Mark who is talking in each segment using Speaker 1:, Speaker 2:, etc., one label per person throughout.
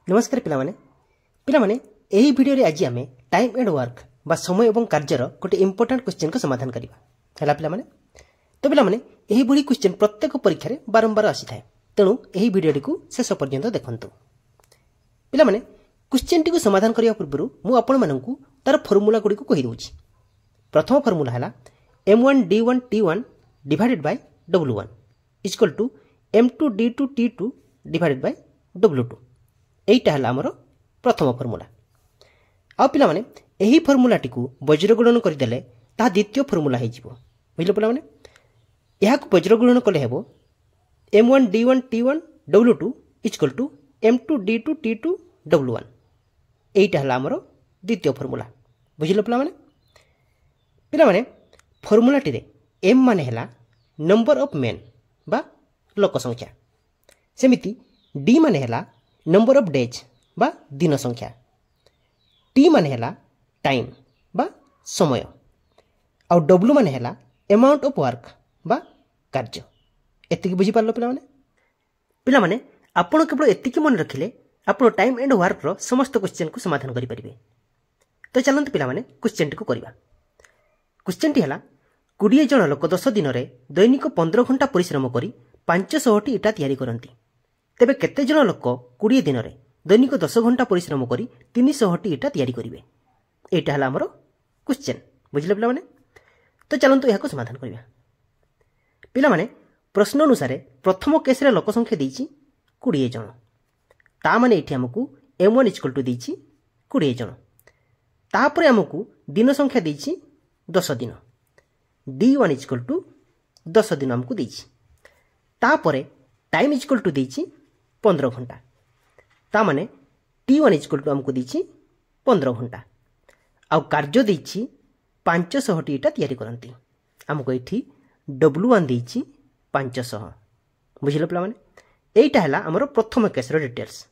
Speaker 1: नमस्कार पिलामाने पिलामाने एही वीडियो रे आज आमे टाइम एंड वर्क बा समय एवं कार्यर गोटे इंपोर्टेंट क्वेश्चन को समाधान करिबा हला पिलामाने। तो पिलामाने एही बुरी क्वेश्चन प्रत्येक परीक्षा रे बारंबार आसी थाए, तेणु एही वीडियो को शेष पर्यंत देखंतु। पिलामाने क्वेश्चन टी को समाधान करिया पूर्व मु आपण माननकु तार फार्मूला गुडी को कहि दोछि। प्रथम फार्मूला हला m1d1t1 divided by w1 equal to m2d2t2 divided by w2। एटा हला हमर प्रथम फार्मूला। आ पिला माने एही फार्मूला टी को वज्रगुणन करि देले ता द्वितीय फार्मूला हे जिवो। बुझलो पिला माने एहा को वज्रगुणन कले हेबो m1d1t1 w2 equal to m2d2t2 w1। एटा हला हमर द्वितीय फार्मूला। बुझलो पिला माने फार्मूला टी रे m माने हला नंबर ऑफ मेन बा लोक संख्या, सेमिति d माने हला नंबर ऑफ डेज बा दिन संख्या, t माने हला टाइम बा समय, और w माने हला अमाउंट ऑफ वर्क बा कार्य। एतिकी बुझी पारलो पिला माने आपण केवल एतिकी मन रखिले आपण टाइम एंड वर्क रो समस्त क्वेश्चन को समाधान करि परिबे। तो चलंत पिला माने क्वेश्चन टी को करबा। क्वेश्चन टी हला 20 जन लोक 10 दिन रे दैनिक 15 घंटा परिश्रम करी 500 टी इटा तैयारी करंती, तेबे केते जन लोक 20 दिन रे दैनिक 10 घंटा परिश्रम करी 300 टी इटा तैयारी करिवे। एटा हला हमरो क्वेश्चन। बुझले पिला माने। तो चलंतु एहा को समाधान करिबा। पिला माने प्रश्न अनुसार प्रथम केस रे लोक संख्या देछि 20 जन, ता माने एठी हमकु m1 इक्वल टू देछि 20 जन, तापरे हमकु दिन संख्या देछि 10 दिन, d1 इक्वल टू 10 दिन हमकु देछि, तापरे टाइम इक्वल टू देछि 15 घंटा, ता माने t1 इक्वल टू हमकु देछि 15 घंटा, आ कार्य देछि 500 टी इटा तैयारी करंती, हमको एठी w1 देछि 500। बुझिलो पिला माने एटा हला हमर प्रथम केस रो डिटेल्स।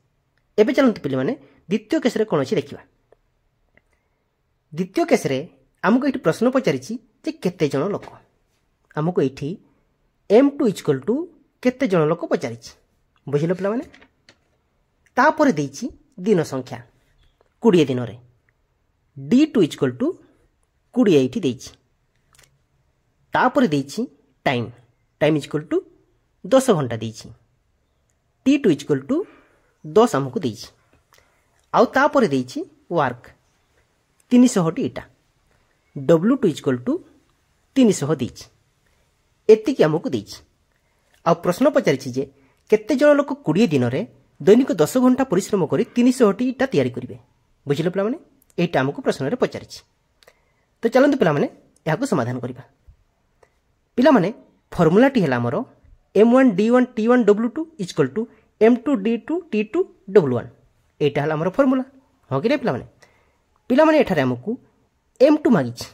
Speaker 1: एबे चलंतु पिला माने द्वितीय केस रे कोन अछि देखिबा। द्वितीय केस रे हमको एठी प्रश्न पचारिछि जे केते जन लोक, हमको एठी m2 इक्वल टू केते जन लोक पचारिछि। बुझिलो पिला माने तापर देछि दिन संख्या 20 दिन रे, d2 इक्वल टू 20 एठी देछि, तापर देछि टाइम इक्वल टू 10 घंटा देछि, t2 इक्वल टू 10 हमको देछि, आउ तापर देछि वर्क 300 टी इटा, w2 इक्वल टू 300 देछि। एतिकी हमको देछि। आ प्रश्न पचारिछि जे केते जन लोक 20 दिन रे दैनिक 10 घंटा परिश्रम करी 300 टी इटा तैयारी करिवे। बुझिलो पिला माने एटा हमको प्रश्न रे पचारिछि। तो चलंतु पिला माने एहा को समाधान करिबा। पिला माने फार्मूला टी हला हमरो m1d1t1 w2 equal to m2d2t2 w1। एटा हला हमरो फार्मूला। हो कि नै पिला माने एठारे हमकु m2 मागिछि,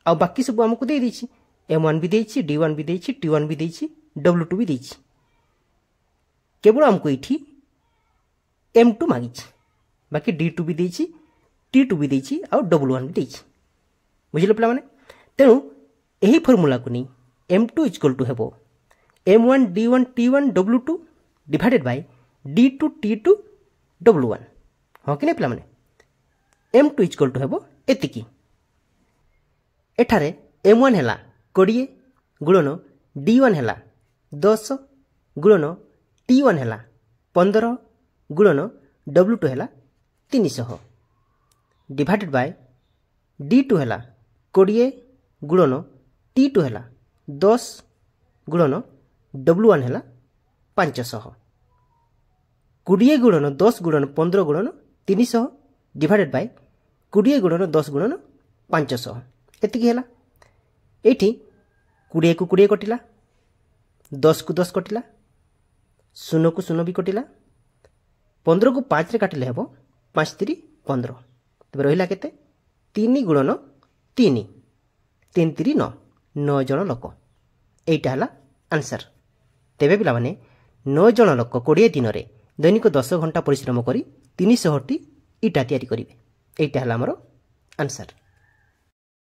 Speaker 1: आ बाकी सब हमकु दे दिछि, m1 भी देछि, d1 भी देछि, t1 भी देछि, w2 भी देछि। केवल हमको इठी m2 मागिछि, बाकी d2 भी देछि, t2 भी देछि, आ w1 भी देछि। बुझिलो पिला माने। तेणु एही फार्मूला को नै m2 इक्वल टू हेबो m1 d1 t1 w2 divided by d2 t2 w1। हो कि नै पिला माने m2 इक्वल टू हेबो एतिकी। एठारे m1 हेला 20 गुणन d1 हेला 10 गुणन t1 हेला 15 गुणन w2 Hella 300 divided by d2 हेला 20 गुणन t2 हेला 10 गुणन w1 हेला 500। 20 गुणन 10 गुणन 15 गुणन 300 डिवाइडेड बाय 20 गुणन 10 गुणन 500 एतिकी हेला। एठी 20 को 20 कटिला, 10 को 10 कटिला, 0 को 0 भी कटिला, 15 को 5 रे काटिले हेबो 5 3 15, तबे रहिला केते 3 गुणन 3 3 3 9 9 जन लोक। एटा हला आंसर। तेबे पिला माने 9 जन लोक 20 दिन रे दैनिक 10 घंटा परिश्रम करी 300 टी इटा तैयारी करिवे। एटा हला हमरो आंसर।